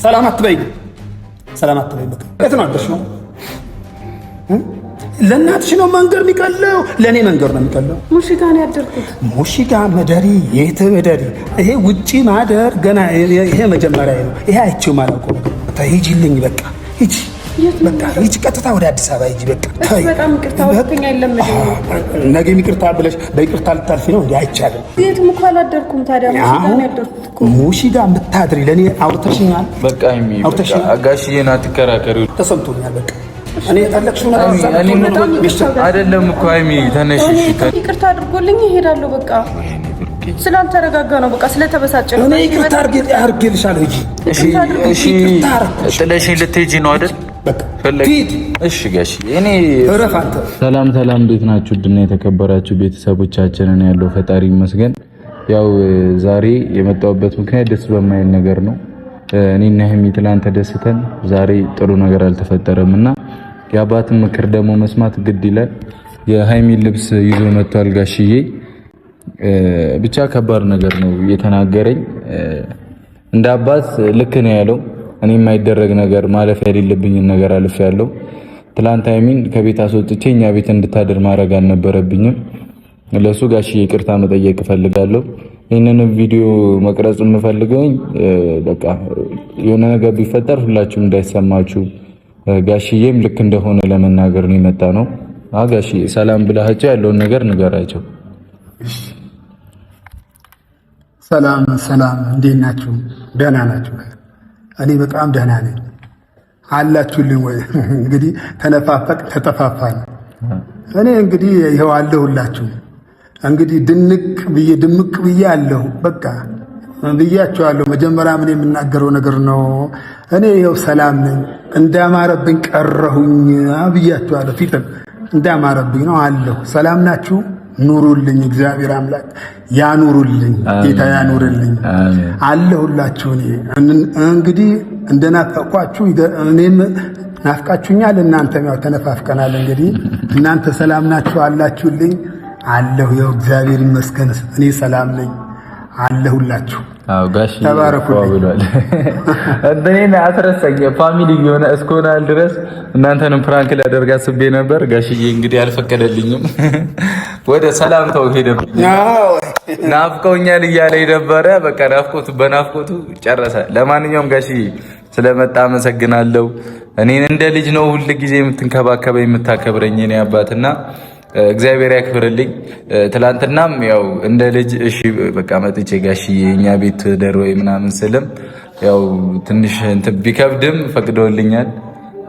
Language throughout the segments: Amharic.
ሰላም አትበይ፣ ሰላም አትበይ። በቃ የት ነው አደርሽ ነው? ለእናትሽ ነው መንገር የሚቀለው፣ ለእኔ መንገር ነው የሚቀለው። ሙሽጋ ነው ያደርኩት። ሙሽጋ መደሪ፣ የት መደሪ? ይሄ ውጪ ማደር ገና ይሄ መጀመሪያ ነው። ይሄ አይቼው ማለት ነው። ሂጂልኝ፣ በቃ ሂጂ፣ በቃ ሂጂ፣ ቀጥታ ወደ አዲስ አበባ ሂጂ። በቃ በጣም ይቅርታ ወጥተኛ አይለምድም። ነገ ይቅርታ ብለሽ በይቅርታ ልታልፊ ነው እንዴ? አይቻልም። የትም እኮ አላደርኩም። ታዲያ ሙሽጋ ነው ያደርኩት እኮ። ሙሽጋ የምታድሪ ለእኔ አውርተሽኛል። በቃ አጋሽዬን አትከራከሪው። ተሰምቶኛል። በቃ እኔ የጠለቅሽው ነገር አይደለም እኮ ሃይሚ፣ ተነሽ። ይቅርታ አድርጎልኝ እሄዳለሁ። በቃ ስላልተረጋጋ ነው። በቃ ስለተበሳጨ ነው። እኔ ይቅርታ አድርጌልሻለሁ። እሺ፣ ጥለሽኝ ልትሄጂ ነው አይደል? እሺ ጋሽ፣ እኔ ሰላም፣ እንዴት ናችሁ? ድና የተከበራችሁ ቤተሰቦቻችንን ያለው ፈጣሪ ይመስገን። ያው ዛሬ የመጣሁበት ምክንያት ደስ በማይል ነገር ነው። እኔና ሀይሚ ትላንት ተደስተን ዛሬ ጥሩ ነገር አልተፈጠረምና የአባትን ምክር ደግሞ መስማት ግድ ይላል። የሀይሚን ልብስ ይዞ መጥቷል ጋሽዬ። ብቻ ከባድ ነገር ነው የተናገረኝ። እንደ አባት ልክ ነው ያለው። እኔ የማይደረግ ነገር ማለፍ የሌለብኝን ነገር አልፍ ያለው። ትላንት ሀይሚን ከቤት አስወጥቼ እኛ ቤት እንድታደር ማድረግ አልነበረብኝም። ለሱ ጋሽዬ ይቅርታ መጠየቅ እፈልጋለሁ። ይህንን ቪዲዮ መቅረጽ የምፈልገው በቃ የሆነ ነገር ቢፈጠር ሁላችሁም እንዳይሰማችሁ፣ ጋሽዬም ልክ እንደሆነ ለመናገር ነው የመጣ ነው። ጋሽዬ ሰላም ብላቸው ያለውን ነገር ንገራቸው። ሰላም፣ እንዴት ናችሁ? ደህና ናችሁ? እኔ በጣም ደህና ነኝ። አላችሁልኝ ወይ? እንግዲህ ተነፋፈቅ ተጠፋፋን። እኔ እንግዲህ ይኸው አለሁላችሁ። እንግዲህ ድምቅ ብዬ አለሁ። በቃ ብያቸዋለሁ። መጀመሪያ ምን የምናገረው ነገር ነው። እኔ ይኸው ሰላም ነኝ። እንዳማረብኝ ቀረሁኝ ብያቸዋለሁ። ፊትም እንዳማረብኝ ነው አለሁ። ሰላም ናችሁ? ኑሩልኝ። እግዚአብሔር አምላክ ያኑሩልኝ። ጌታ ያኑርልኝ። አለሁላችሁ። እኔ እንግዲህ እንደናፈቅኳችሁ እኔም ናፍቃችሁኛል። እናንተም ያው ተነፋፍቀናል። እንግዲህ እናንተ ሰላም ናችሁ? አላችሁልኝ? አለሁ። ያው እግዚአብሔር ይመስገን እኔ ሰላም ነኝ። አለሁላችሁ። አዎ ጋሽ ተባረኩልኝ ብሏል። እንደኔ አትረሳኝ ፋሚሊ የሆነ እስኮናል ድረስ እናንተንም ፕራንክ ላደርግ አስቤ ነበር። ጋሽዬ እንግዲህ አልፈቀደልኝም። ወደ ሰላምታው ሄደብኝ። ናፍቀውኛል እያለ ነበረ። በቃ በናፍቆቱ ጨረሰ። ለማንኛውም ጋሽዬ ስለመጣ አመሰግናለሁ። እኔን እንደ ልጅ ነው ሁል ጊዜ የምትንከባከበኝ የምታከብረኝ እኔ አባትና እግዚአብሔር ያክብርልኝ። ትላንትናም ያው እንደ ልጅ እሺ በቃ መጥቼ ጋሽዬ እኛ ቤት ደር ወይ ምናምን ስልም ያው ትንሽ እንትን ቢከብድም ፈቅደውልኛል።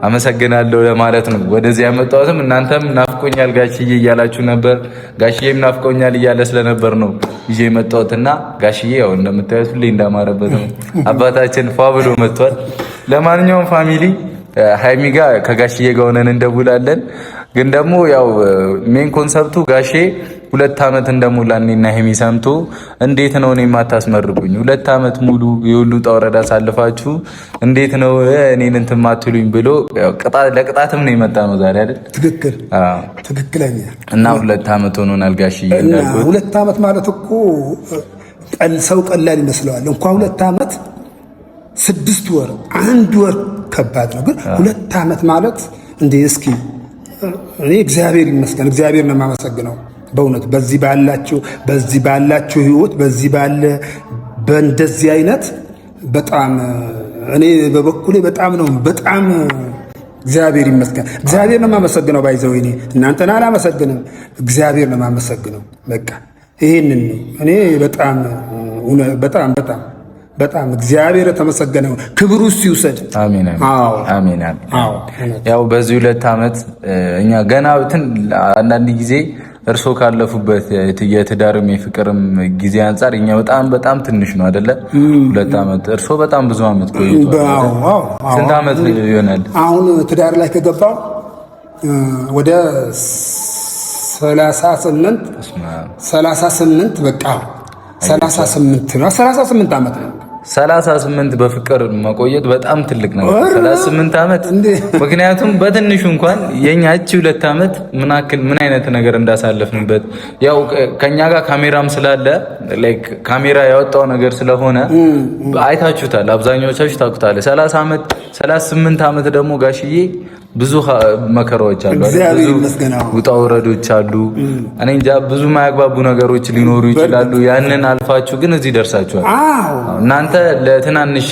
አመሰግናለሁ ለማለት ነው ወደዚህ ያመጣሁትም። እናንተም ናፍቆኛል ጋሽዬ እያላችሁ ነበር። ጋሽዬም ናፍቆኛል እያለ ስለነበር ነው ይዤ የመጣሁትና ጋሽዬ ያው እንደምታዩት ሁሌ እንዳማረበት ነው አባታችን ፏ ብሎ መጥቷል። ለማንኛውም ፋሚሊ ሃይሚ ጋር ከጋሽዬ ጋር ሆነን እንደውላለን። ግን ደግሞ ያው ሜን ኮንሰፕቱ ጋሼ 2 ዓመት እንደሞላ እኔና ሀይሚ ሰምቶ እንዴት ነው እኔ ማታስመርቁኝ? 2 ዓመት ሙሉ የሁሉ ጣውረዳ ሳልፋችሁ እንዴት ነው እኔን እንትን ማትሉኝ ብሎ ለቅጣትም ነው የመጣ ነው ዛሬ አይደል? ትክክል። ትክክለኛ እና 2 ዓመት ሆኖናል ጋሽዬ እንዳልኩት። 2 ዓመት ማለት እኮ ሰው ቀላል ይመስለዋል። እንኳን 2 ዓመት 6 ወር 1 ወር ከባድ ነው። ግን 2 ዓመት ማለት እንዴ! እስኪ እኔ እግዚአብሔር ይመስገን እግዚአብሔር ነው የማመሰግነው በእውነት በዚህ ባላችሁ ህይወት በእንደዚህ አይነት በጣም እኔ በበኩሌ በጣም እግዚአብሔር ይመስገን እግዚአብሔር ነው የማመሰግነው። ባይዘው እኔ እናንተን አላመሰግንም፣ እግዚአብሔር ነው የማመሰግነው። በቃ ይሄንን ነው እኔ በጣም እግዚአብሔር የተመሰገነው ክብሩ ሲውሰድ። አሜን አሜን። ያው በዚህ 2 ዓመት እኛ ገና አንዳንድ ጊዜ እርሶ ካለፉበት የትዳርም የፍቅርም ጊዜ አንፃር እኛ በጣም ትንሽ ነው አይደለ? 2 ዓመት እርሶ በጣም ብዙ ዓመት ቆይቷል። ስንት ዓመት ይሆናል? አሁን ትዳር ላይ ከገባው ወደ 38 በቃ 38 ዓመት ነው። 38 በፍቅር መቆየት በጣም ትልቅ ነገር 38 ዓመት ምክንያቱም በትንሹ እንኳን የኛ እቺ 2 ዓመት ምን አይነት ነገር እንዳሳለፍንበት ያው ከኛ ጋር ካሜራም ስላለ ላይክ ካሜራ ያወጣው ነገር ስለሆነ አይታችሁታል አብዛኞቻችሁ ታውቁታል 30 ዓመት 38 ዓመት ደግሞ ጋሽዬ ብዙ መከራዎች አሉ ብዙ ውጣ ውረዶች አሉ እኔ እንጃ ብዙ ማያግባቡ ነገሮች ሊኖሩ ይችላሉ ያንን አልፋችሁ ግን እዚህ ደርሳችኋል እናንተ ለትናንሽ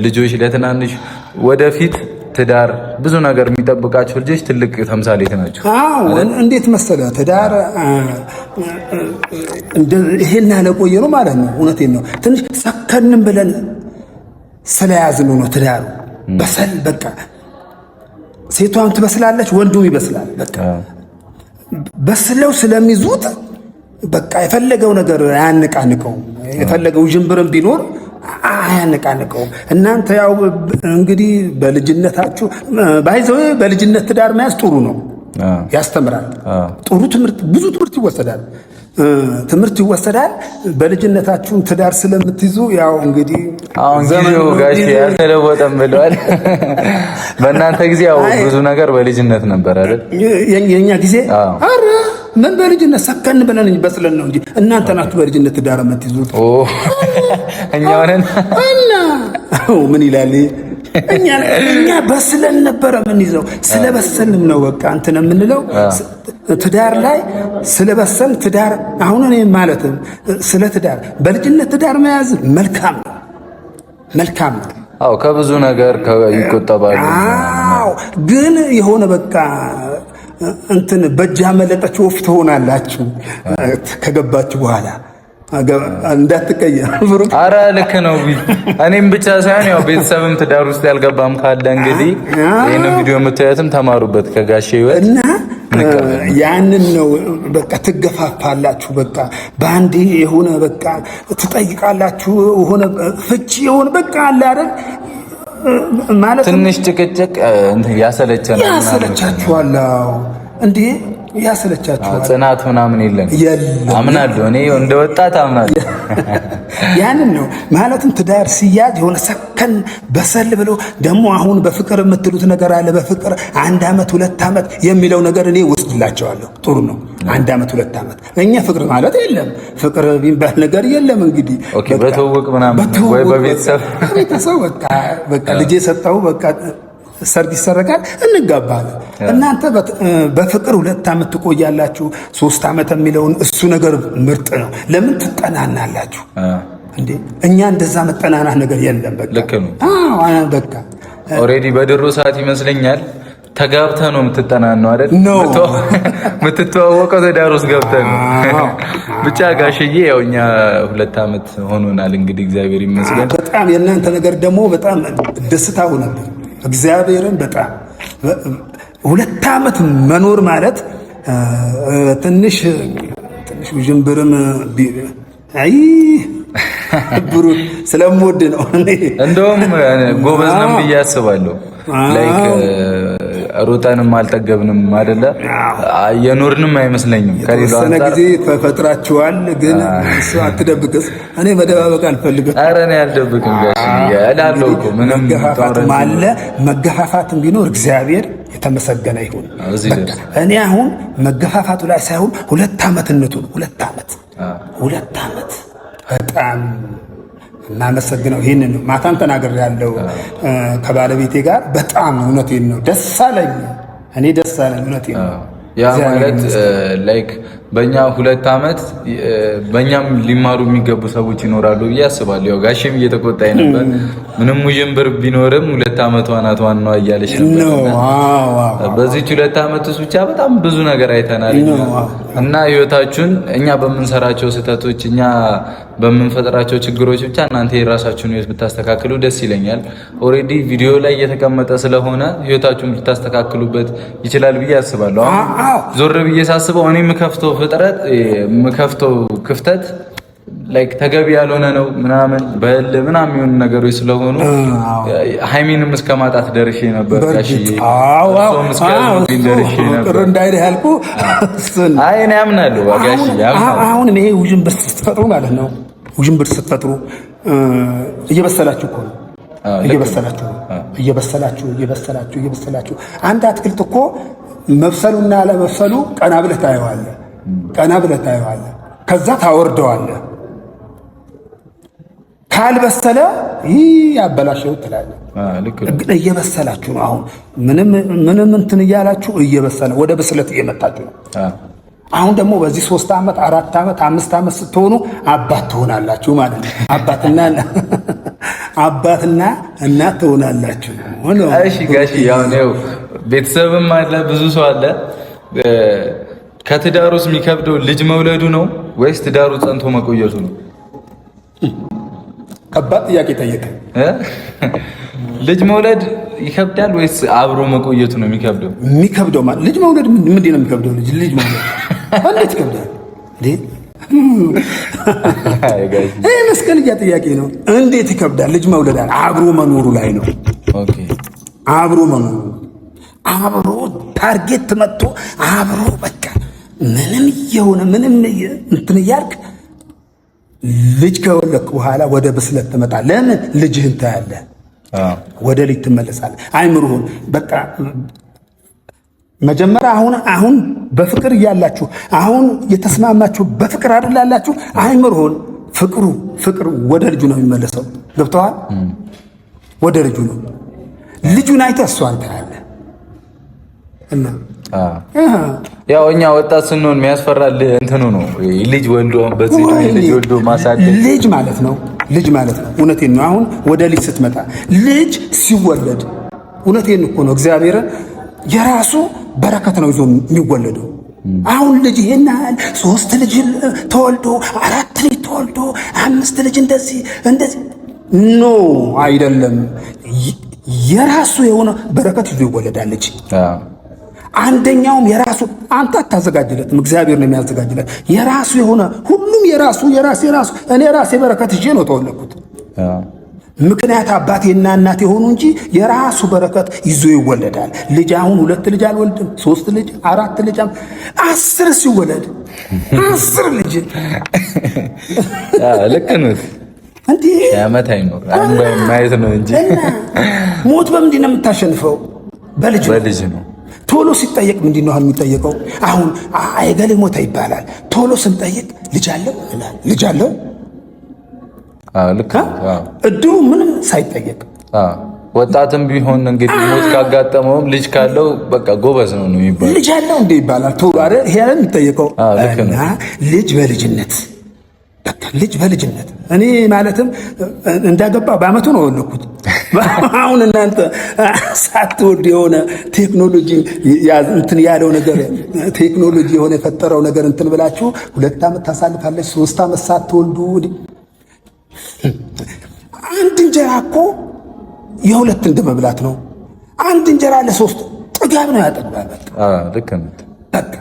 ልጆች ለትናንሽ ወደፊት ትዳር ብዙ ነገር የሚጠብቃቸው ልጆች ትልቅ ተምሳሌት ናቸው እንዴት መሰለ ትዳር ይሄን ያለቆየ ነው ማለት ነው እውነቴን ነው ትንሽ ሰከንም ብለን ስለያዝነው ነው ትዳሩ በሰል በቃ ሴቷም ትበስላለች ወንዱም ይበስላል በቃ በስለው ስለሚዙት በቃ የፈለገው ነገር አያንቃንቀው የፈለገው ጅምብርም ቢኖር አያንቃንቀው እናንተ ያው እንግዲህ በልጅነታችሁ ባይዘው በልጅነት ትዳር መያዝ ጥሩ ነው ያስተምራል ጥሩ ትምህርት ብዙ ትምህርት ይወሰዳል በልጅነታችሁ ትዳር ስለምትይዙ ያው እንግዲህ አሁን ጊዜው ጋሽ ያልተለወጠም ብለዋል በእናንተ ጊዜ ያው ብዙ ነገር በልጅነት ነበር አይደል የኛ ጊዜ አረ ምን በልጅነት ሰከን ብለን በስለን ነው እንጂ እናንተ ናችሁ በልጅነት ትዳር የምትይዙት እኛ ሆነን እና ምን ይላል እኛ በስለን ነበር ምን ይዘው ስለበሰልንም ነው በቃ እንትን የምንለው ትዳር ላይ ስለበሰል ትዳር አሁን እኔ ማለት ስለ ትዳር በልጅነት ትዳር መያዝ መልካም ነው አው ከብዙ ነገር ይቆጠባሉ አው ግን የሆነ በቃ እንትን በእጅ ያመለጠች ወፍ ትሆናላችሁ ከገባችሁ በኋላ እንዳትቀየም ብሩክ አረ ልክ ነው እኔም ብቻ ሳይሆን ያው ቤተሰብም ትዳር ውስጥ ያልገባም ካለ እንግዲህ ይሄንን ቪዲዮ የምታዩትም ተማሩበት ከጋሼ ህይወት እና ያንን ነው በቃ ትገፋፋላችሁ በቃ ባንዴ የሆነ በቃ ትጠይቃላችሁ የሆነ ፍቺ የሆነ በቃ አለ አይደል ማለት ትንሽ ጭቅጭቅ ያሰለቻችኋል እንዴ ያሰለቻችኋል ጽናት ምናምን የለም አምናለሁ እኔ እንደወጣት አምናለሁ ያንን ነው ማለትም ትዳር ሲያዝ የሆነ ሰከን በሰል ብሎ ደግሞ አሁን በፍቅር የምትሉት ነገር አለ በፍቅር 1 አመት 2 አመት የሚለው ነገር እኔ ወስድላቸዋለሁ ጥሩ ነው 1 አመት 2 አመት እኛ ፍቅር ማለት የለም ፍቅር ቢባል ነገር የለም እንግዲህ ኦኬ በተውቅ ምናምን ወይ በቤተሰብ በቃ ልጄ ሰጣው በቃ ሰርግ ይሰረጋል እንጋባለን እናንተ በፍቅር 2 አመት ትቆያላችሁ 3 አመት የሚለውን እሱ ነገር ምርጥ ነው ለምን ትጠናናላችሁ እንዴ እኛ እንደዛ መጠናናት ነገር የለም በቃ ልክ ነው በቃ ኦሬዲ በድሮ ሰዓት ይመስለኛል ተጋብተ ነው የምትጠናናው አይደል የምትተዋወቀው ትዳር ውስጥ ገብተን ብቻ ጋሽዬ ያው እኛ 2 አመት ሆኖናል እንግዲህ እግዚአብሔር ይመስገን በጣም የእናንተ ነገር ደግሞ በጣም ደስታ ሆነብን እግዚአብሔርን በጣም 2 አመት መኖር ማለት ትንሽ ጅምብርም አይ ብሩክ ስለምወድ ነው እንደውም ጎበዝ ነን ብዬ አስባለሁ ላይክ ሩጠንም አልጠገብንም አይደለ የኖርንም አይመስለኝም ከሌላው አንተ ጊዜ ተፈጥራችኋል ግን እሱ አትደብቅስ እኔ መደባበቅ አልፈልግም ኧረ እኔ አልደብቅም ጋሽ ያላለው ምንም ማለ መገፋፋትም ቢኖር እግዚአብሔር የተመሰገነ ይሁን እኔ አሁን መገፋፋቱ ላይ ሳይሆን 2 አመትነቱ 2 አመት በጣም እናመሰግነው ይሄንን ነው ማታም ተናግሬያለሁ ከባለቤቴ ጋር በጣም እውነቴን ነው ደስ አለኝ እውነቴን ነው ያ ማለት ላይክ በእኛ 2 አመት በእኛም ሊማሩ የሚገቡ ሰዎች ይኖራሉ ብዬ አስባለሁ ያው ጋሼም እየተቆጣኝ ነበር ምንም ውዥንብር ቢኖርም 2 አመት ዋናት ነው እያለች ነበር በዚህ 2 አመት ውስጥ ብቻ በጣም ብዙ ነገር አይተናል እና ህይወታችሁን እኛ በምንሰራቸው ስህተቶች እኛ በምንፈጥራቸው ችግሮች ብቻ እናንተ የራሳችሁን ህይወት ብታስተካክሉ ደስ ይለኛል ኦሬዲ ቪዲዮ ላይ እየተቀመጠ ስለሆነ ህይወታችሁን ብታስተካክሉበት ይችላል ብዬ አስባለሁ ዞር ብዬ ሳስበው እኔ የምከፍተው ክፍተት ላይክ ተገቢ ያልሆነ ነው ምናምን ምናምን የሆኑ ነገሮች ስለሆኑ ሃይሚንም እስከማጣት ደርሼ ነበር ጋሽዬ ቅር እንዳይልህ ያልኩ አይ እኔ አምናለሁ ጋሽዬ አሁን ይሄ ውዥንብር ስትፈጥሩ ማለት ነው ውዥንብር ስትፈጥሩ እየበሰላችሁ እኮ ነው። እየበሰላችሁ አንድ አትክልት እኮ መብሰሉና ለመብሰሉ ቀና ብለህ ታየዋለህ። ከዛ ታወርደዋለህ። ካልበሰለ ያበላሸው ትላለህ። ግን እየበሰላችሁ ነው። አሁን ምንም እንትን እያላችሁ እየበሰለ ወደ ብስለት እየመጣችሁ ነው። አሁን ደግሞ በዚህ 3 ዓመት 4 ዓመት 5 ዓመት ስትሆኑ አባት ትሆናላችሁ ማለት ነው። አባትና እናት ትሆናላችሁ። እሺ ጋሺ፣ ያው ነው ቤተሰብም አለ፣ ብዙ ሰው አለ። ከትዳር ውስጥ የሚከብደው ልጅ መውለዱ ነው ወይስ ትዳሩ ጸንቶ መቆየቱ ነው? ከባድ ጥያቄ ጠየቀ። ልጅ መውለድ ይከብዳል ወይስ አብሮ መቆየቱ ነው የሚከብደው? የሚከብደው ማለት ልጅ መውለድ ምንድን ነው የሚከብደው? ልጅ መውለድ እንዴት ይከብዳል እንዴ? ይሄ መስቀልያ ጥያቄ ነው። እንዴት ይከብዳል? ልጅ መውለድ አብሮ መኖሩ ላይ ነው። ኦኬ፣ አብሮ መኖሩ፣ አብሮ ታርጌት መጥቶ አብሮ በቃ ምንም የሆነ ምንም እንትን እያልክ ልጅ ከወለድክ በኋላ ወደ ብስለት ትመጣለህ። ለምን ልጅህን ታያለህ፣ ወደ ልጅ ትመለሳለህ። አይምሩህን በቃ መጀመሪያ አሁን በፍቅር እያላችሁ አሁን የተስማማችሁ በፍቅር አይደላላችሁ። አይምሩህን ፍቅሩ ወደ ልጁ ነው የሚመለሰው። ገብተዋል? ወደ ልጁ ነው። ልጁን አይተህ እሷን ታያለህ። እና ያው እኛ ወጣት ስንሆን የሚያስፈራል እንትኑ ነው ልጅ ወልዶ በዚህ ልጅ ወልዶ ማሳደግ ልጅ ማለት ነው። እውነቴን ነው። አሁን ወደ ልጅ ስትመጣ ልጅ ሲወለድ እውነቴን እኮ ነው። እግዚአብሔር የራሱ በረከት ነው ይዞ የሚወለደው። አሁን ልጅ ይሄን 3 ልጅ ተወልዶ 4 ልጅ ተወልዶ 5 ልጅ እንደዚህ ኖ አይደለም። የራሱ የሆነ በረከት ይዞ ይወለዳል ልጅ። አንደኛውም የራሱ አንተ አታዘጋጅለትም፣ እግዚአብሔር ነው የሚያዘጋጅለት። የራሱ የሆነ ሁሉም የራሱ እኔ ራሴ በረከት ይዤ ነው ተወለድኩት። ምክንያት አባቴና እናቴ የሆኑ እንጂ የራሱ በረከት ይዞ ይወለዳል ልጅ። አሁን 2 ልጅ አልወልድም፣ 3 ልጅ 4 ልጅ 10 ሲወለድ 10 ልጅ ልክ ነው እንዴ? ያመት አይኖር ማየት ነው እንጂ ሞት በምንድን ነው የምታሸንፈው? በልጅ ነው። ቶሎ ሲጠየቅ ምንድን ነው የሚጠየቀው? አሁን አይገሌ ሞተ ይባላል። ቶሎ ስንጠይቅ ልጅ አለው ይላል። ልጅ አለው እድሩ ምንም ሳይጠየቅ ወጣትም ቢሆን እንግዲህ ሞት ካጋጠመውም ልጅ ካለው በቃ ጎበዝ ነው የሚባለው። ልጅ አለው እንደ ይባላል ቶሎ አይደል? ይሄ የሚጠየቀው እና ልጅ በልጅነት ልጅ በልጅነት እኔ ማለትም እንዳገባ በአመቱ ነው ወለድኩት። አሁን እናንተ ሳትወልድ የሆነ ቴክኖሎጂ እንትን ያለው ነገር ቴክኖሎጂ የሆነ የፈጠረው ነገር እንትን ብላችሁ 2 ዓመት ታሳልፋለች፣ 3 ዓመት ሳትወልዱ። አንድ እንጀራ እኮ የ2 እንደመብላት ነው። አንድ እንጀራ ለ3 ጥጋብ ነው ያጠግባል። ልክ ነው። በቃ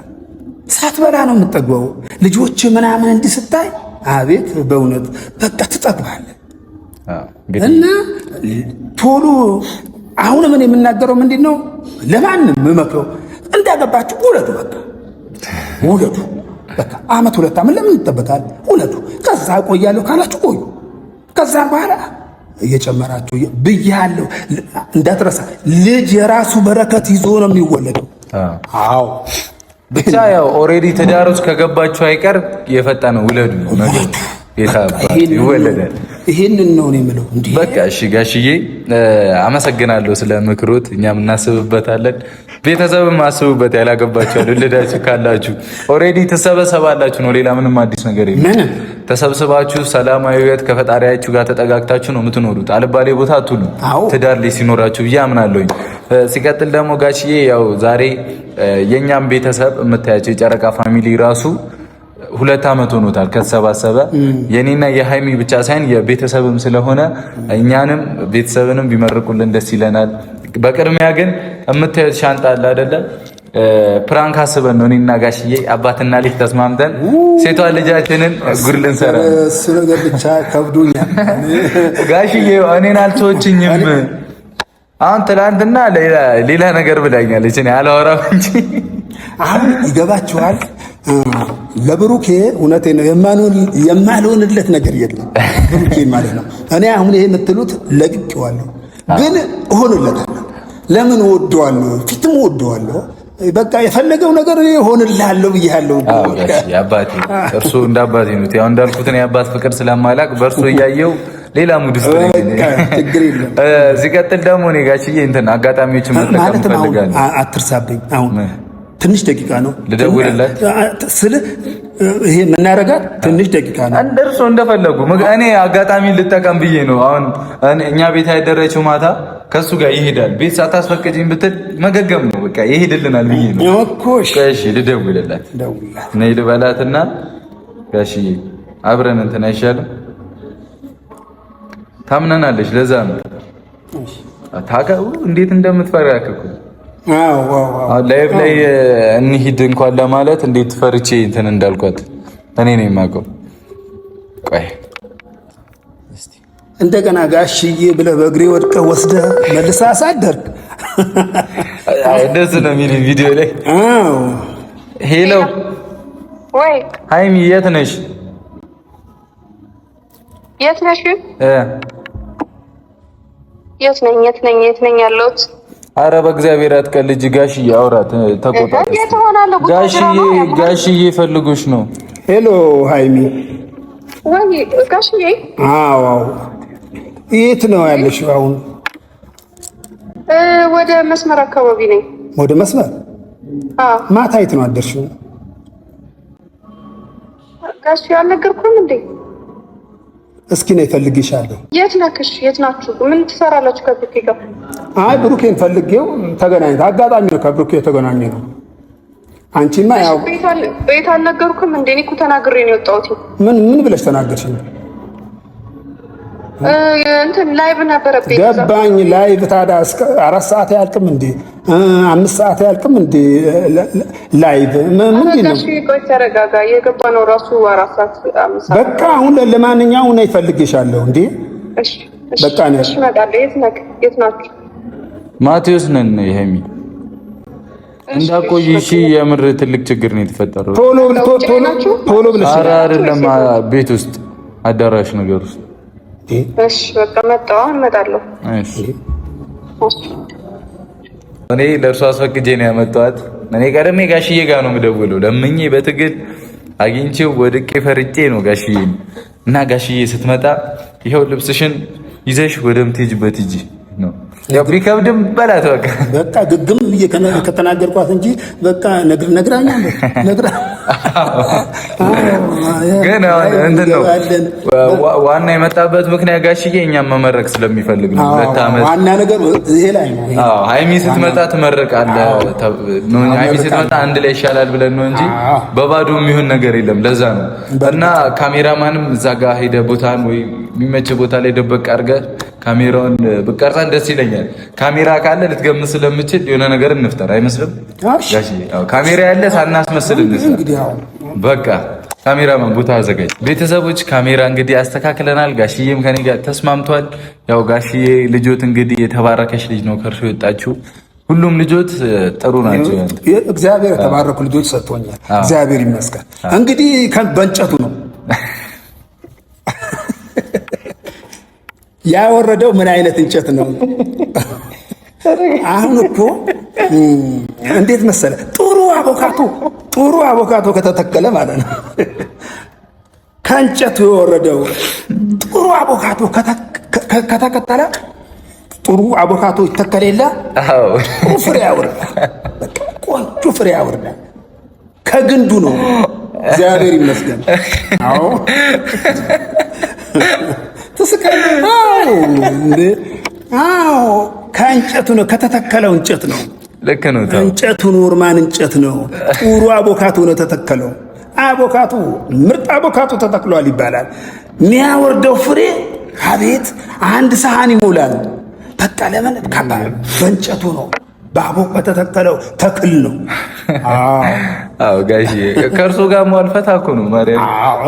ሳትበላ ነው የምትጠግበው። ልጆች ምናምን እንዲህ ስታይ አቤት በእውነት በቃ ትጠግባለህ። እና ቶሎ አሁን ምን የምናገረው ምንድን ነው? ለማንም የምመክረው እንዳገባችሁ ውለዱ። በቃ ውለዱ። በቃ 1 2 ዓመት ለምን ይጠበቃል? ውለዱ። ከዛ ቆያለሁ ካላችሁ ቆዩ። ከዛ በኋላ እየጨመራችሁ ብያለሁ። እንዳትረሳ ልጅ የራሱ በረከት ይዞ ነው የሚወለደው። አዎ ብቻ ያው ኦሬዲ ትዳር ውስጥ ከገባችሁ አይቀር የፈጠነ ውለዱ ነው ነገር ይወለዳል። ይሄንን ነው የምለው። በቃ እሺ ጋሽዬ አመሰግናለሁ ስለ ምክሮት። እኛም እናስብበታለን። ቤተሰብም አስቡበት። ያላገባችሁ ልዳችሁ ካላችሁ ኦሬዲ ተሰበሰባላችሁ ነው። ሌላ ምንም አዲስ ነገር የለም። ተሰብስባችሁ ሰላማዊ ሕይወት ከፈጣሪያችሁ ጋር ተጠጋግታችሁ ነው የምትኖሩት። አልባሌ ቦታ አትሉ ትዳር ላይ ሲኖራችሁ ብዬ አምናለሁኝ። ሲቀጥል ደግሞ ጋሽዬ ያው ዛሬ የኛም ቤተሰብ የምታያቸው የጨረቃ ፋሚሊ ራሱ 2 ዓመት ሆኖታል ከተሰባሰበ። የኔና የሃይሚ ብቻ ሳይሆን የቤተሰብም ስለሆነ እኛንም ቤተሰብንም ቢመርቁልን ደስ ይለናል። በቅድሚያ ግን የምታዩት ሻንጣ አለ አይደለ? ፕራንክ አስበን ነው እኔና ጋሽዬ አባትና ልጅ ተስማምተን ሴቷ ልጃችንን ጉድ ልንሰራ እሱ ነገር ብቻ ከብዶኛል። ጋሽዬ እኔን አልተወችኝም። አሁን ትላንትና ሌላ ነገር ብላኛለች። እኔ አላወራም እንጂ አሁን ይገባችኋል። ለብሩኬ እውነቴን ነው የማልሆንለት ነገር የለም። ብሩኬ ማለት ነው። እኔ አሁን ይሄ የምትሉት ለቅቄዋለሁ፣ ግን እሆንለታለሁ። ለምን እወደዋለሁ፣ ፊትም እወደዋለሁ። በቃ የፈለገው ነገር እሆንልሃለሁ ብያለሁ። አባቴ እርሱ እንደ አባቴ ነው። ያው እንዳልኩት ነው የአባት ፍቅር ስለማላቅ በእርሱ እያየው ሌላ ሙድ ውስጥ ነኝ። ችግር የለም። ሲቀጥል ደግሞ እኔ ጋሽዬ እንትን አጋጣሚዎችን መጠቀም ፈልጋለሁ። አትርሳብኝ። አሁን ትንሽ ደቂቃ ነው ልደውልለት ስለ ይሄ የምናረጋት ትንሽ ደቂቃ ነው። እንደርሶ እንደፈለጉ እኔ አጋጣሚ ልጠቀም ብዬ ነው። አሁን እኛ ቤት ያደረችው ማታ ከሱ ጋር ይሄዳል። ቤት ሳታስፈቅጂኝ ብትል መገገም ነው በቃ ይሄድልናል ብዬ ነው እኮ። እሺ ልደውልለት ነይ ልበላትና ጋሽዬ አብረን እንትን አይሻልም? ታምነናለች። ለዛ ነው ታውቃው እንዴት እንደምትፈራከኩ። ላይቭ ላይ እንሂድ እንኳን ለማለት እንዴት ፈርቼ እንትን እንዳልኳት እኔ ነኝ የማውቀው። ቆይ እስቲ እንደገና ጋሽዬ ብለህ በእግሬ ወድቀህ ወስደህ መልሰህ አሳደርክ። እንደዚህ ነው የሚል ቪዲዮ ላይ። ሄሎ ወይ ሃይሚ የት ነሽ? የት ነሽ? የት ነኝ ያለሁት? አረ በእግዚአብሔር አትቀልጅ ጋሽዬ፣ አውራት ተቆጣ። ጋሽዬ ፈልጎሽ ነው። ሄሎ ሃይሚ። ወይ ጋሽዬ? አዎ የት ነው ያለሽው አሁን? ወደ መስመር አካባቢ ነኝ። ወደ መስመር? ማታ የት ነው አደርሽው? ጋሽዬ አልነገርኩም እንዴ? እስኪ ነው እፈልግሻለሁ። የት ነክሽ? የት ናችሁ? ምን ትሰራላችሁ ከብሩኬ ጋር? አይ ብሩኬን ፈልጌው ተገናኝተን አጋጣሚ ነው ከብሩኬ ተገናኘ ነው። አንቺማ ያው ቤት አልነገርኩም እንዴ? እኔ እኮ ተናግሬ ነው የወጣሁት። ምን ብለሽ ተናገርሽ? እንትን ላይቭ ነበረብኝ። ገባኝ። ላይቭ ታዲያ እስከ 4 ሰዓት አያልቅም እንዴ? 5 ሰዓት አያልቅም እንዴ? ላይቭ ምንድን ነው? ቆይ ተረጋጋ። የገባ ነው ራሱ 4 ሰዓት 5 ሰዓት። በቃ አሁን ለማንኛውም ነው ይፈልግሻለሁ እንዴ? እሺ በቃ ነው። እሺ እመጣለሁ። የት ናችሁ? ማቴዎስ ነን። ይሄሚ እንዳቆይ እሺ። የምር ትልቅ ችግር ነው የተፈጠረው። ቶሎ ብለሽ ኧረ አይደለም ቤት ውስጥ አዳራሽ ነገር ውስጥ። እሺ በቃ መጣሁ። እመጣለሁ። እሺ እኔ ለእርሷ አስፈቅጄ ነው ያመጣኋት። እኔ ቀደም ጋሽዬ ጋር ነው የምደውለው። ለምኜ በትግል አግኝቼው ወድቄ ፈርጬ ነው ጋሽዬ እና ጋሽዬ ስትመጣ ይኸው ልብስሽን ይዘሽ ወደምትሄጂበት ሂጂ ነው። ያው ቢከብድም በላት በቃ ግግም ብዬ ከተናገርኳት እንጂ በቃ ነግራኛለች። ግን እንትን ነው ዋና የመጣበት ምክንያት ጋሽዬ እኛም መመረቅ ስለሚፈልግ ነው። 2 ዓመት ዋና ነገር ይሄ ላይ ነው። ሃይሚ ስትመጣ ትመረቃለህ ነው። ሃይሚ ስትመጣ አንድ ላይ ይሻላል ብለን ነው እንጂ በባዶ የሚሆን ነገር የለም። ለዛ ነው እና ካሜራማንም እዛ ጋር ሄደህ ቦታን ወይ የሚመች ቦታ ላይ ደበቅ አድርገህ ካሜራውን ብቀርጸን ደስ ይለኛል። ካሜራ ካለ ልትገምት ስለምችል የሆነ ነገር እንፍጠር አይመስልም? ጋሽዬ ካሜራ ያለ ሳናስመስል እንስራ። በቃ ካሜራማን ቦታ አዘጋጅ። ቤተሰቦች ካሜራ እንግዲህ አስተካክለናል። ጋሽዬም ከኔ ጋር ተስማምቷል። ያው ጋሽዬ ልጆት እንግዲህ የተባረከች ልጅ ነው ከእርሱ የወጣችው። ሁሉም ልጆት ጥሩ ናቸው። እግዚአብሔር የተባረኩ ልጆች ሰጥቶኛል። እግዚአብሔር ይመስገን። እንግዲህ በእንጨቱ ነው ያወረደው። ምን አይነት እንጨት ነው? አሁን እኮ እንዴት መሰለ ጥሩ አቮካዶ ከተተከለ ማለት ነው ከእንጨቱ የወረደው ጥሩ አቮካዶ ከተከተለ ጥሩ አቮካዶ ይተከል የለ? ጥሩ ፍሬ ያወርዳል። ቆንጆ ፍሬ ያወርዳል። ከግንዱ ነው። እግዚአብሔር ይመስገን። አዎ አዎ ከእንጨቱ ነው ከተተከለው እንጨት ነው። ልክ ነው። እንጨቱ ኖርማን እንጨት ነው። ጥሩ አቮካዶ ነው ተተከለው። አቮካዶ ምርጥ አቮካዶ ተተክሏል ይባላል። የሚያወርደው ፍሬ አቤት 1 ሰሃን ይሞላል። በቃ ለምን በእንጨቱ ነው። በተተከለው ተክል ነው። አዎ ጋሽዬ ከእርሶ ጋር መዋል ፈታ እኮ ነው። ማርያም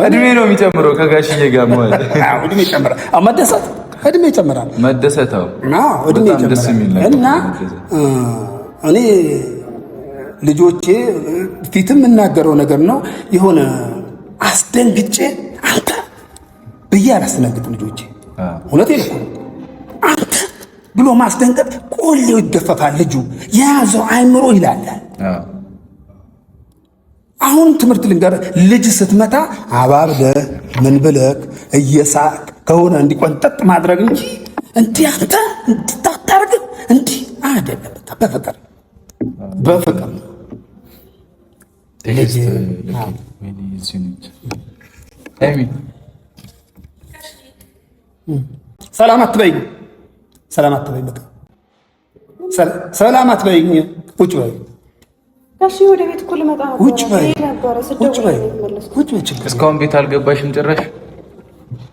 እድሜ ነው የሚጨምረው ከጋሽዬ ጋር መዋል። እድሜ ይጨምራል። መደሰት እድሜ ይጨምራል። መደሰታው እድሜ ይጨምራል። እና እኔ ልጆቼ ፊትም የምናገረው ነገር ነው። የሆነ አስደንግጬ አንተ ብዬ አላስደነግጥም ልጆቼ። እውነቴን እኮ አንተ ብሎ ማስደንገጥ ቆሌው ይገፈፋል። ልጁ የያዘው አይምሮ ይላላል። አሁን ትምህርት ልንገር፣ ልጅ ስትመታ አባብለህ ምን ብለህ እየሳቅ ከሆነ እንዲቆንጠጥ ማድረግ እንጂ እንዲህ አንተ እንድታታርግ እንዲህ አይደለም። በቃ በፍቅር ሰላም አትበይኝ፣ ሰላም አትበይኝ፣ በቃ ሰላም አትበይኝ። ቁጭ በይ ጋሽ፣ ወደ ቤት እኮ ልመጣ ነበር። ቁጭ በይ፣ ቁጭ በይ፣ ቁጭ በይ። እስካሁን ቤት አልገባሽም ጭራሽ?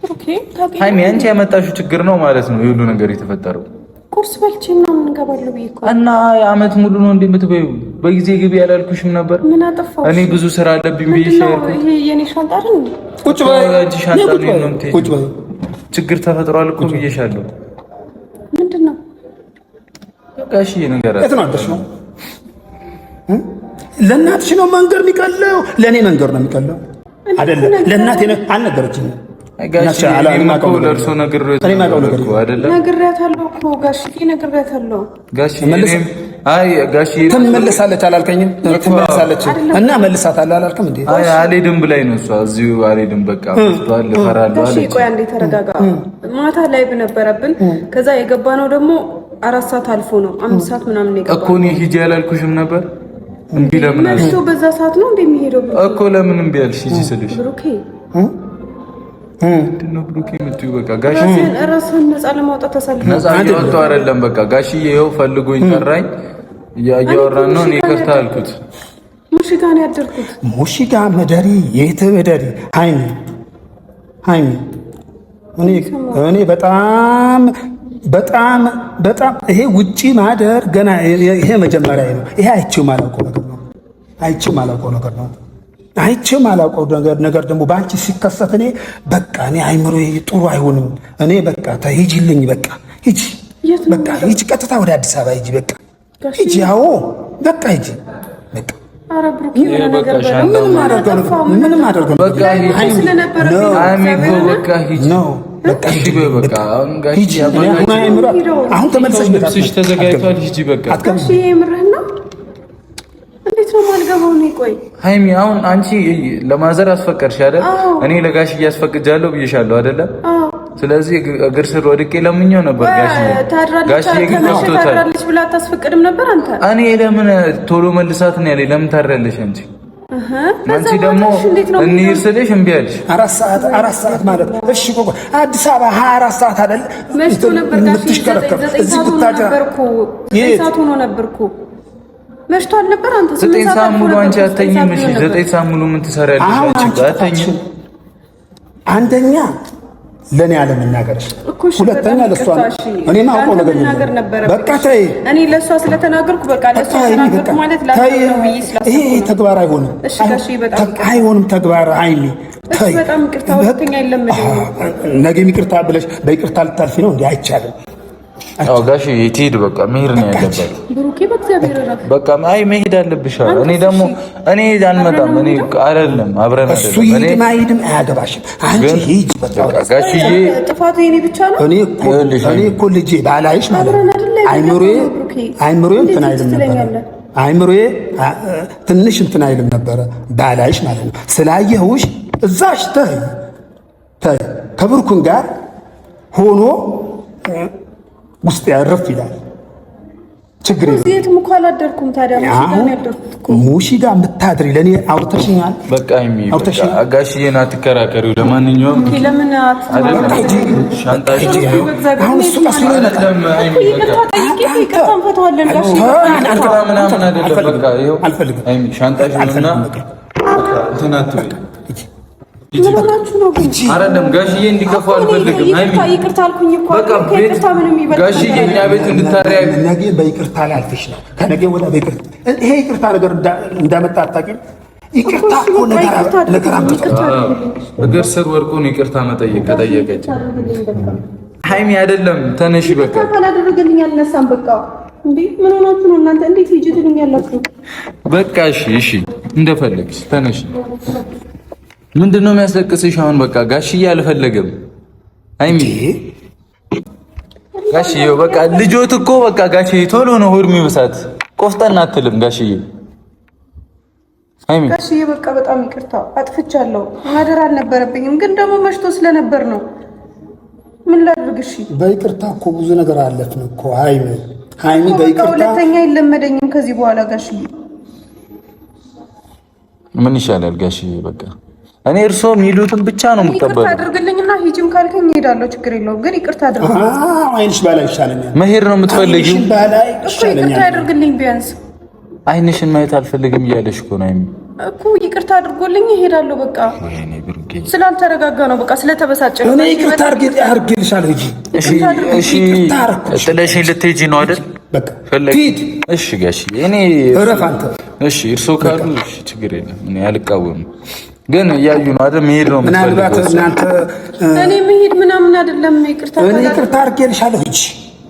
ኦኬ፣ ሃይሚ አንቺ ያመጣሽው ችግር ነው ማለት ነው የሁሉ ነገር የተፈጠረው። ቁርስ በልቼ ምናምን እንገባለሁ ብዬ እኮ እና የዓመት ሙሉ ነው እንደምትበይው። በጊዜ ግቢ ያላልኩሽም ነበር? ምን አጠፋሁ? እኔ ብዙ ስራ አለብኝ ብዬሽ ያልኩት። ይሄ የኔ ሻንጣ አይደል? ቁጭ በይ፣ ሻንጣ ነው የምትሄጂው። ቁጭ በይ። ችግር ተፈጥሯል እኮ ብዬሻለሁ። ምንድን ነው ጋሽ ነገር የት ነው አደርሽው? ለእናትሽ ነው መንገር የሚቀለው? ለእኔ መንገር ነው የሚቀለው አይደለም። ለእናቴ አልነገረችኝም። ጋሽ ለእርሶ ነግሬያታለሁ እኮ ጋሽ፣ ነግሬያታለሁ። ጋሽ ትመለሳለች አላልከኝም? ትመለሳለች እና መልሳታለሁ አላልክም እንዴ? አልሄድም ብላኝ ነው እሷ። እዚሁ አልሄድም በቃ ወስዷል፣ እፈራለሁ አለች። ቆይ አንዴ ተረጋጋ። ማታ ላይ በነበረብን ከዛ የገባነው ደግሞ 4 ሰዓት አልፎ ነው 5 ሰዓት ምናምን ነው የገባነው እኮ። እኔ ሂጂ አላልኩሽም ነበር? እምቢ ለምን አልሽ? መሽቶ በዛ ሰዓት ነው እንደሚሄደው እኮ። ለምን እምቢ አልሽ? ሂጂ ስልሽ ብሩኬ ምንድነው ብሩኬ የምትይው? በቃ ጋሽ ራስህን ነፃ ለማውጣት ተሰልፈ ነፃ እያወጣሁ አይደለም። በቃ ጋሽዬ ይኸው ፈልጎኝ ጠራኝ፣ እያወራን ነው። እኔ ይቅርታ አልኩት። ሙሺ ጋር ነው ያደርኩት። ሙሺ ጋር መደሪ የት መደሪ? ሃይሚ እኔ በጣም ይሄ ውጪ ማደር ገና ይሄ መጀመሪያ ነው። ይሄ አይቼው ማላውቀው ነገር ነው። አይቼም አላውቀው ነገር ደግሞ በአንቺ ሲከሰት እኔ በቃ እኔ አይምሮ ጥሩ አይሆንም። እኔ በቃ ተሂጂልኝ፣ በቃ ሂጂ፣ በቃ ሂጂ፣ ቀጥታ ወደ አዲስ አበባ ሂጂ፣ በቃ ሂጂ። አዎ በቃ ሂጂ፣ በቃ ኧረ ብሩክ ምንም አደርገው በቃ ሂጂ ነው። በቃ ሂጂ፣ በቃ ሂጂ። አሁን ተመልሰሽ ልብስሽ ተዘጋጅቷል፣ ሂጂ በቃ። ጋሽ የምርህን ነው? እንዴት ነው ማልገባው? ነው ቆይ ሃይሚ፣ አሁን አንቺ ለማዘር አስፈቀድሽ አይደል? እኔ ለጋሽ እያስፈቅጃለሁ ብዬሻለሁ አይደል? ስለዚህ እግር ስር ወድቄ ለምኜው ነበር። ጋሽ ግን ታድራለች ብላ አታስፈቅድም ነበር አንተ? እኔ ለምን ቶሎ መልሳት ነው ያለኝ። ለምን ታድራለሽ አንቺ? አንቺ ደግሞ እንሂድ ስልሽ እምቢ አልሽ። 4 ሰዓት ማለት እሺ፣ ቆይ አዲስ አበባ 24 ሰዓት አይደል? መሽቶ ነበር ጋሽ። እዚህ ብታጃ ሰዓት ሆኖ ነበርኩ። መሽቶ አልነበር አንተ? 9 ሰዓት ሙሉ አንቺ አተኝም። እሺ 9 ሰዓት ሙሉ ምን ትሰሪያለሽ አንቺ? አተኝም። አንደኛ ለኔ አለመናገርሽ፣ ሁለተኛ ለሷ እኔ ማውቀው ነገር ነበር። በቃ ተይ። እኔ ለሷ ስለተናገርኩ በቃ ለሷ ተናገርኩ ማለት ላሰው ነው ብዬ ስላሰብኩ ይሄ ተግባር አይሆንም። እሺ ጋሽ፣ በጣም አይሆንም ተግባር። አይሚ ተይ፣ በጣም ይቅርታ። ሁለተኛ አይለመደኝም። ነገ ይቅርታ ብለሽ በይቅርታ ልታልፊ ነው እንዴ? አይቻልም። አዎ ጋሽ ትሄድ፣ በቃ መሄድ ነው ያለበት። ብሩኬ በእግዚአብሔር ረፍ፣ በቃ አይ መሄድ አለብሽ። እኔ ደግሞ እኔ አልመጣም። እኔ አይደለም አብረን እሱ ይሄድም አይሄድም አያገባሽም። አንቺ ሂጂ በቃ ጋሽዬ። ጥፋቱ የኔ ብቻ ነው። እኔ እኮ ልጄ ባላይሽ ማለት ነው አይምሮዬ እንትን አይልም ነበር። አይምሮዬ ትንሽ እንትን አይልም ነበረ ባላይሽ ማለት ነው። ስላየሁሽ እዛሽ ተይ ከብሩክን ጋር ሆኖ ውስጥ ያረፍ ይላል። ችግር የለም። እዚህም እኮ አላደርኩም። ታዲያ ሙሺ ጋር የምታድሪ ለኔ አውርተሽኛል። በቃ ጋሽዬን አትከራከሪው። ለማንኛውም ለምን አሁን እሱ ቀስ ብሎ ይመጣል። አልፈልግም። ሻንጣሽንና እንትን አትበይ። አይደለም ጋሽዬ እንዲከፋ አልፈልግም። ይቅርታ አልኩኝ እኮ ጋሽዬ እኛ ቤት እንድታሪያ ነገ በይቅርታ ላልፍሽ ነው። ከነገ ወደ በይቅርታ ይሄ ይቅርታ ነገር እንዳመጣ አታውቂም። ይቅርታ እኮ ነገር አምጥቶ እግር ስር ወርቁን ይቅርታ መጠየቅ ከጠየቀች ሃይሚ አይደለም ተነሺ። በቃ ካላደረገልኝ አልነሳም። በቃ እንዴ ምን ሆናችሁ ነው እናንተ? እንዴት ሂጂ ትሉኛላችሁ? በቃ እሺ እንደፈለግሽ ተነሽ። ምንድነው የሚያስለቅስሽ አሁን? በቃ ጋሽዬ አልፈለገም። አይሚ ጋሽዬ በቃ ልጆት እኮ በቃ ጋሽዬ ቶሎ ነው ሆድ የሚብሳት። ቆፍጠን አትልም ጋሽዬ። አይሚ ጋሽዬ በቃ በጣም ይቅርታ አጥፍቻለሁ። ማደር አልነበረብኝም፣ ግን ደግሞ መሽቶ ስለነበር ነው። ምን ላድርግ? እሺ በይቅርታ እኮ ብዙ ነገር አለፍን እኮ ሃይሚ በይቅርታ ሁለተኛ አይለመደኝም ከዚህ በኋላ ጋሽዬ። ምን ይሻላል ጋሽዬ? በቃ እኔ እርሶ የሚሉትን ብቻ ነው የምቀበለው። ይቅርታ አድርግልኝና ሂጂም ካልከኝ እሄዳለሁ፣ ችግር የለውም። ግን ይቅርታ አድርግልኝ። አይንሽ ባላይ ይሻለኛል። መሄድ ነው የምትፈልጊው? አይንሽ ባላይ ይሻለኛል። ይቅርታ አድርግልኝ ቢያንስ። አይንሽን ማየት አልፈልግም እያለሽ እኮ ነው እኮ። ይቅርታ አድርጎልኝ እሄዳለሁ። በቃ ስላልተረጋጋ ነው፣ በቃ ስለተበሳጨ ነው። እኔ ይቅርታ አድርጌልሻለሁ። እሺ ጥለሽኝ ልትሄጂ ነው አይደል? በቃ ሂድ። እሺ ጋሽ እኔ እረፍ አንተ። እሺ እርሶ ካሉ እሺ ችግር የለም፣ እኔ አልቃወምም። ግን እያዩ ነው አይደል? መሄድ ነው ምናልባት እናንተ እኔ መሄድ ምናምን አይደለም። ይቅርታ እኔ ይቅርታ አድርጌልሻለሁ። እሺ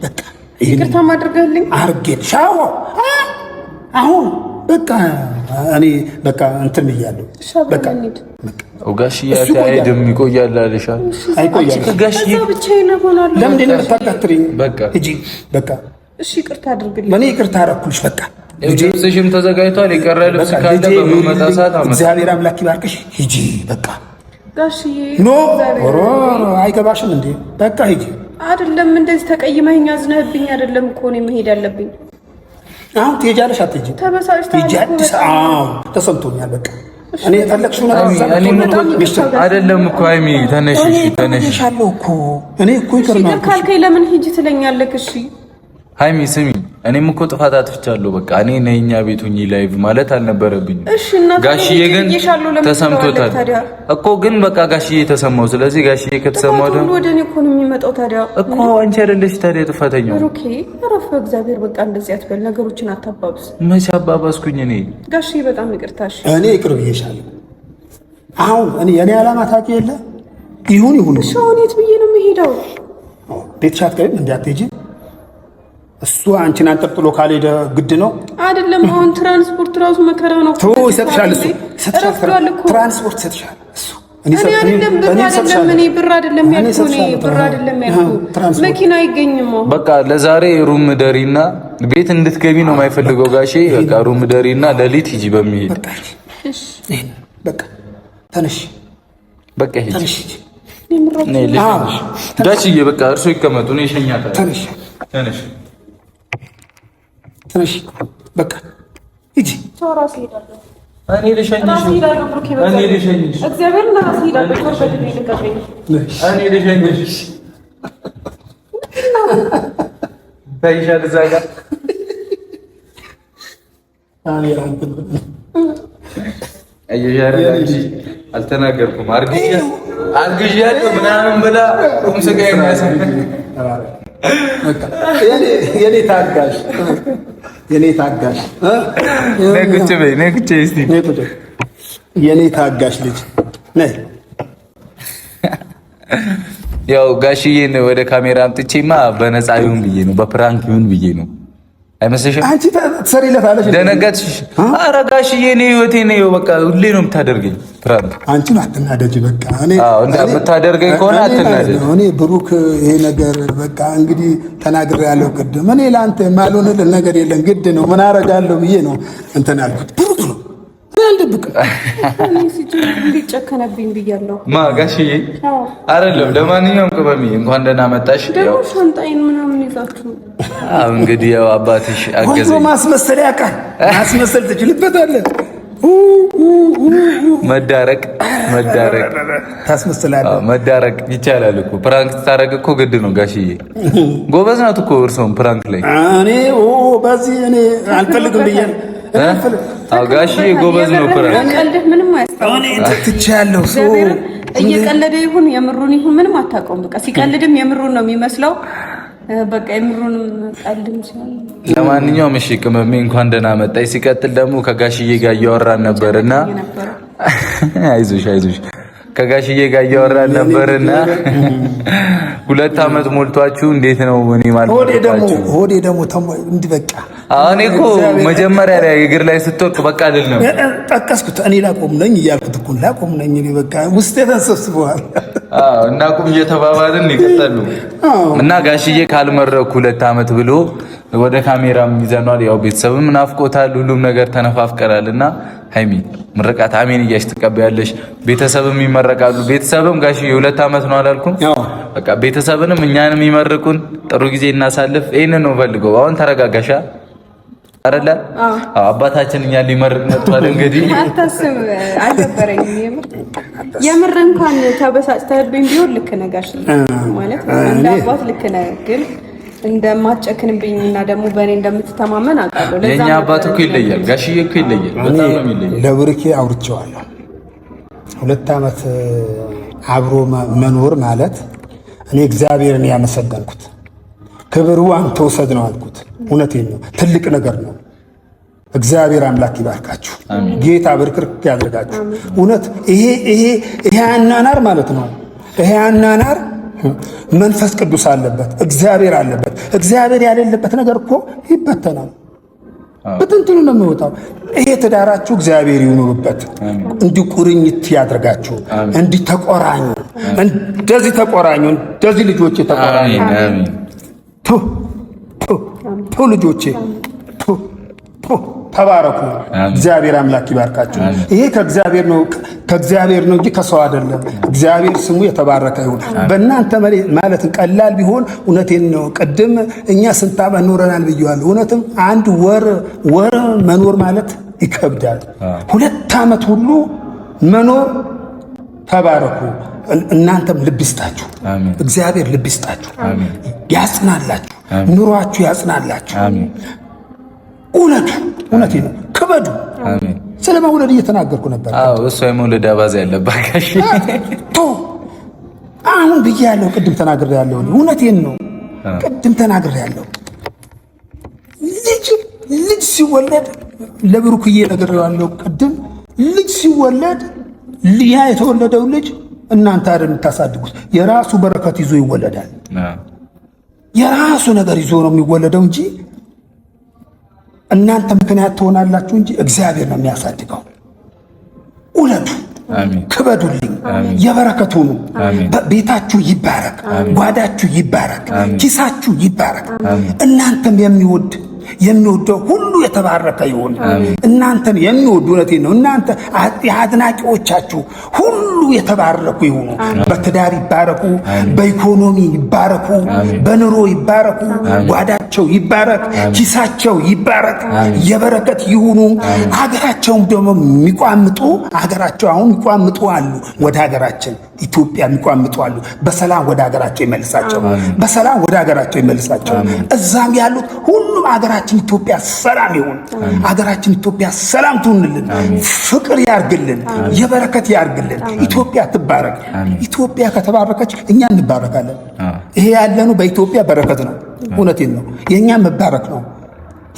በቃ ይቅርታ ማድረግልኝ አድርጌልሻለሁ። አሁን በቃ እኔ በቃ እንትን ብያለሁ። በቃ ጋሽዬ አይሄድም ይቆያል አለሻል። አይቆያል ጋሽዬ ብቻዬን እሆናለሁ። ለምንድን ነው የምታቃጥሪኝ? በቃ ሂጂ በቃ እሺ ይቅርታ አድርግልኝ። እኔ ይቅርታ አደረኩልሽ። በቃ ልብስሽም ተዘጋጅቷል። የቀረ ልብስ ካለ በመመጣ ሰዓት አመጣ። እግዚአብሔር አምላክ ይባርክሽ። ሂጂ በቃ ጋሽዬ። ኖ አይገባሽም እንዴ? በቃ ሂጂ። አይደለም እንደዚህ ተቀይመኸኝ አዝነህብኝ አይደለም እኮ እኔ መሄድ ያለብኝ። አሁን ትሄጃለሽ አትሄጂ? ተበሳጭተሃል እኮ ተሰምቶኛል። በቃ እኔ የፈለግሽው ነገር አይደለም እኮ ሃይሚ ተነሽ እኮ እኔ እኮ ይከርማል ካልከኝ ለምን ሂጂ ትለኛለህ? እሺ ሃይሚ ስሚ፣ እኔም እኮ ጥፋት አጥፍቻለሁ። በቃ እኔ ነኛ ቤቱኝ ላይቭ ማለት አልነበረብኝም። ጋሽዬ ግን ተሰምቶታል እኮ። ግን በቃ ጋሽዬ ተሰማው። ስለዚህ ጋሽዬ ከተሰማው ደግሞ ወደ እኔ እኮ ነው የሚመጣው። ታዲያ እኮ አንቺ አይደለሽ ታዲያ ጥፋተኛው? ኦኬ አረፈ። እግዚአብሔር በቃ እንደዚህ አትበል፣ ነገሮችን አታባብስ። መቼ አባባስኩኝ እኔ? ጋሽዬ በጣም ይቅርታሽ። እኔ ይቅር ብዬሻለሁ። አሁን እኔ ዓላማ ታውቂ የለ ይሁን እሺ። አሁን የት ብዬ ነው የምሄደው? ቤትሽ አትቀሪም እንዴ? አትሄጂም? እሱ አንቺን አንጠልጥሎ ካልሄደ ግድ ነው አይደለም? አሁን ትራንስፖርት ራሱ መከራ ነው። ይሰጥሻል፣ እሱ ትራንስፖርት ይሰጥሻል። እኔ ብር አይደለም ያልኩህ፣ መኪና አይገኝም። በቃ ለዛሬ ሩም ደሪና ቤት እንድትገቢ ነው የማይፈልገው ጋሼ። በቃ ሩም ደሪና ሌሊት ሂጂ በሚሄድ በቃ ተነሽ፣ በቃ ሂጂ ጋሽዬ። በቃ እርሶ ይቀመጡ፣ እኔ እሸኛታለሁ። ተነሽ በቃ ሂጂ። እኔ ልሸኝሽ። እግዚአብሔር ራሴ ሄዳለሁ። እኔ ልሸኝሽ። ታይሻል እዛ ጋር አልተናገርኩም። አርግዣለሁ ምናምን ብላ ቁም ስጋ የሚያሳምን የኔ ታጋሽ ልጅ ነይ። ያው ጋሽዬን ወደ ካሜራ አምጥቼማ በነፃ ይሁን ብዬ ነው፣ በፕራንክ ይሁን ብዬ ነው። አይመስልሽም? አንቺ ትሰሪለታለሽ። ደነገጥሽ? ኧረ ጋሽዬ እኔ ህይወቴ ነው። በቃ ሁሌ ነው የምታደርገኝ ፕራንክ። አንቺን አትናደጂ። በቃ የምታደርገኝ ከሆነ አትናደጂ። እኔ ብሩክ ይሄ ነገር በቃ እንግዲህ ተናግሬያለሁ ቅድም። እኔ ለአንተ የማልሆንልህ ነገር የለም፣ ግድ ነው ምን አደርጋለሁ ብዬ ነው እንትን ያልኩት። ብሩክ ነው አልደብቅም። እንዲጨከነብኝ ብያለሁ። ማ ጋሽዬ? አይደለም። ለማንኛውም ቅመሚ እንኳን ደህና መጣሽ። ደግሞ ሻንጣዬን ምናምን ይዛችሁ እንግዲህ ያው አባትሽ አገዘኝ። ማስመሰል ያውቃል። ማስመሰል ትችልበታለህ። መዳረቅ ታስመስላለህ። መዳረቅ ይቻላል እኮ። ፕራንክ ታረቅ እኮ ግድ ነው ጋሽዬ። ጎበዝ ናት እኮ እርሶም ፕራንክ ላይ። በዚህ እኔ አልፈልግም ብያለሁ። ጋሽዬ ጎበዝ ነው ፕራንክ። ቀልድህ ምንም አያስታውቅም። ትችያለሁ። እየቀለደ ይሁን የምሩን ይሁን ምንም አታውቀውም። በቃ ሲቀልድም የምሩን ነው የሚመስለው። በቃ የምሩንም ቀልድም ሲሆን ለማንኛውም እሺ ቅመሜ እንኳን ደህና መጣሽ። ሲቀጥል ደግሞ ከጋሽዬ ጋር እያወራን ነበርና አይዞሽ ከጋሽዬ ጋር እያወራን ነበርና 2 ዓመት ሞልቷችሁ እንዴት ነው? እኔ ማለት ሆዴ ደግሞ እንዲህ በቃ እኔ እኮ መጀመሪያ ላይ እግር ላይ ስትወርቅ በቃ አይደል ነው ጠቀስኩት። እኔ ላቆም ነኝ እያልኩት እኮ ላቆም ነኝ እኔ በቃ ውስጤ ተሰብስበዋል። እና ቁም እየተባባልን ይቀጥላሉ። እና ጋሽዬ ካልመረኩ 2 ዓመት ብሎ ወደ ካሜራም ይዘናል። ያው ቤተሰብም ናፍቆታል፣ ሁሉም ነገር ተነፋፍቀናልና ሃይሚ ምርቃት አሜን እያልሽ ትቀበያለሽ። ቤተሰብም ይመረቃሉ። ቤተሰብም ጋሽዬ 2 ዓመት ነው አላልኩም? በቃ ቤተሰብንም እኛንም ይመርቁን፣ ጥሩ ጊዜ እናሳልፍ። ይሄንን ነው ፈልገው። አሁን ተረጋጋሻ አይደለ? አባታችን እኛ ሊመርቅ መጥቷል። እንግዲህ አታስብ፣ አልነበረኝም የምር እንኳን ተበሳጭተህብኝ ቢሆን ልክ ነህ ጋሽዬ ማለት እንደ አባት ልክ ነህ ግን እንደማትጨክንብኝ እና ደግሞ በእኔ እንደምትተማመን አውቃለሁ። ለዛ የኛ አባት እኮ ይለያል፣ ጋሽዬ እኮ ይለያል። በጣም ነው የሚለያል። ለብሩኬ አውርቼዋለሁ። 2 ዓመት አብሮ መኖር ማለት እኔ እግዚአብሔርን ያመሰገንኩት ክብሩ አንተ ውሰድ ነው አልኩት። እውነቴን ነው፣ ትልቅ ነገር ነው። እግዚአብሔር አምላክ ይባርካችሁ፣ ጌታ ብርክርክ ያድርጋችሁ። እውነት ይሄ አናናር ማለት ነው። ይሄ አናናር መንፈስ ቅዱስ አለበት፣ እግዚአብሔር አለበት። እግዚአብሔር ያሌለበት ነገር እኮ ይበተናል፣ በትንትኑ ነው የሚወጣው። ይሄ ትዳራችሁ እግዚአብሔር ይኑርበት፣ እንዲህ ቁርኝት ያድርጋችሁ፣ እንዲህ ተቆራኙ፣ እንደዚህ ተቆራኙ፣ እንደዚህ ልጆቼ ተቆራኙ። ቶ ልጆቼ ተባረኩ። እግዚአብሔር አምላክ ይባርካችሁ። ይሄ ከእግዚአብሔር ነው እንጂ ከሰው አይደለም። እግዚአብሔር ስሙ የተባረከ ይሁን። በእናንተ ማለት ቀላል ቢሆን እውነቴን ነው። ቅድም እኛ ስንት ዓመት ኖረናል ብየዋለሁ። እውነትም አንድ ወር መኖር ማለት ይከብዳል። 2 ዓመት ሁሉ መኖር ተባረኩ። እናንተም ልብ ይስጣችሁ፣ እግዚአብሔር ልብ ይስጣችሁ፣ ያጽናላችሁ፣ ኑሯችሁ ያጽናላችሁ። እውነቴ ነው። ክበዱ። ስለ መውለድ እየተናገርኩ ነበር። እሷ የመውለድ አባዜ ያለባት ጋሽ አሁን ብያለሁ፣ ቅድም ተናግሬያለሁ። እውነቴን ነው፣ ቅድም ተናግሬያለሁ። ልጅ ሲወለድ ለብሩክዬ ነግሬዋለሁ ቅድም። ልጅ ሲወለድ ያ የተወለደው ልጅ እናንተ አይደል የምታሳድጉት፣ የራሱ በረከት ይዞ ይወለዳል። የራሱ ነገር ይዞ ነው የሚወለደው እንጂ እናንተ ምክንያት ትሆናላችሁ እንጂ እግዚአብሔር ነው የሚያሳድገው። ውለዱ፣ ክበዱልኝ፣ የበረከቱ ነው። ቤታችሁ ይባረክ፣ ጓዳችሁ ይባረክ፣ ኪሳችሁ ይባረክ። እናንተም የሚወደው ሁሉ የተባረከ ይሁን። እናንተን የሚወዱ እውነቴን ነው፣ እናንተ የአድናቂዎቻችሁ ሁሉ የተባረኩ ይሁኑ። በትዳር ይባረኩ፣ በኢኮኖሚ ይባረኩ፣ በኑሮ ይባረኩ፣ ጓዳቸው ይባረክ፣ ኪሳቸው ይባረክ፣ የበረከት ይሁኑ። ሀገራቸውም ደግሞ የሚቋምጡ ሀገራቸው አሁን የሚቋምጡ አሉ፣ ወደ ሀገራችን ኢትዮጵያ የሚቋምጡ አሉ። በሰላም ወደ ሀገራቸው ይመልሳቸው፣ በሰላም ወደ ሀገራቸው ይመልሳቸው። እዛም ያሉት ሁሉም ሀገራችን ኢትዮጵያ ሰላም ይሁን። ሀገራችን ኢትዮጵያ ሰላም ትሁንልን፣ ፍቅር ያርግልን፣ የበረከት ያርግልን። ኢትዮጵያ ትባረክ። ኢትዮጵያ ከተባረከች እኛ እንባረካለን። ይሄ ያለኑ በኢትዮጵያ በረከት ነው። እውነቴን ነው። የኛ መባረክ ነው።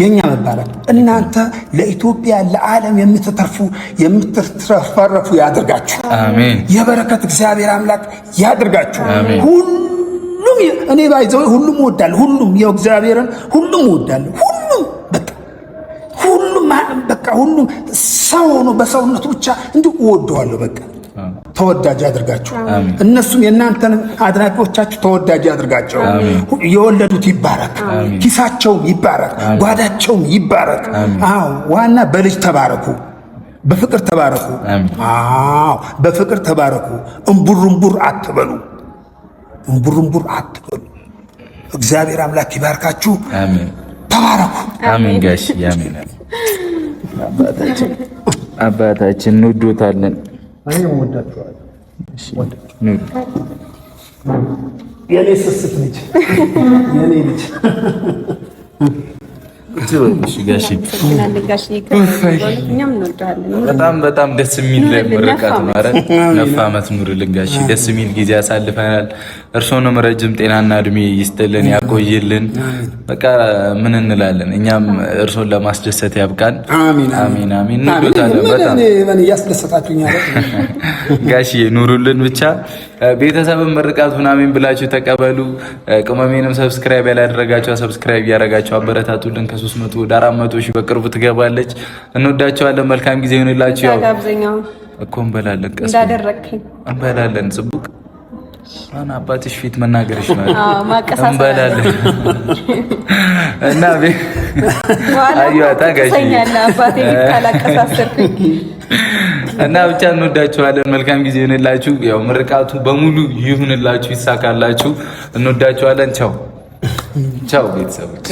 የኛ መባረክ እናንተ ለኢትዮጵያ ለዓለም የምትትረፈረፉ ያድርጋችሁ። አሜን። የበረከት እግዚአብሔር አምላክ ያድርጋችሁ። ሁሉም እኔ ባይዘው ሁሉም እወዳለሁ። ሁሉም ያው እግዚአብሔርን ሁሉም እወዳለሁ። ሁሉም ሰው ሆኖ በሰውነቱ ብቻ እንዲሁ እወደዋለሁ። በቃ ተወዳጅ አድርጋችሁ፣ እነሱም የእናንተን አድናቂዎቻችሁ ተወዳጅ አድርጋቸው። የወለዱት ይባረክ፣ ኪሳቸውም ይባረክ፣ ጓዳቸውም ይባረክ። ዋና በልጅ ተባረኩ፣ በፍቅር ተባረኩ። በፍቅር ተባረኩ። እምቡር አትበሉ፣ እምቡር አትበሉ። እግዚአብሔር አምላክ ይባርካችሁ። ተባረኩ። አሜን። ጋሽ አሜን። አባታችን እንወዶታለን። እኔም ወዳችኋለሁ። የኔ ስስት ልጅ የኔ ልጅ በጣም ደስ የሚል ምርቃት ነው። 9 ዓመት ኑርልን ጋሽ። ደስ የሚል ጊዜ አሳልፈናል። እርሶንም ረጅም ጤናና እድሜ ይስጥልን ያቆይልን። በቃ ምን እንላለን? እኛም እርሶን ለማስደሰት ያብቃን። አሜን አሜን አሜን። እንወዳለን በጣም ምን እያስደሰታችሁኝ አለ ጋሽዬ ኑሩልን። ብቻ ቤተሰብን ምርቃቱን አሜን ብላችሁ ተቀበሉ። ቅመሜንም ሰብስክራይብ ያላደረጋችሁ ሰብስክራይብ ያደረጋችሁ አበረታቱልን። ከ300 ወደ 400 ሺህ በቅርቡ ትገባለች። እንወዳችኋለን። መልካም ጊዜ ይሁንላችሁ። ያው እኮ እንበላለን፣ ቀስ እንበላለን። ጽቡቅ አና አባትሽ ፊት መናገር ይችላል። እንበላለን እና እና ብቻ እንወዳችኋለን። መልካም ጊዜ ይሁንላችሁ። ያው ምርቃቱ በሙሉ ይሁንላችሁ፣ ይሳካላችሁ። እንወዳችኋለን። ቻው ቻው ቤተሰቦች።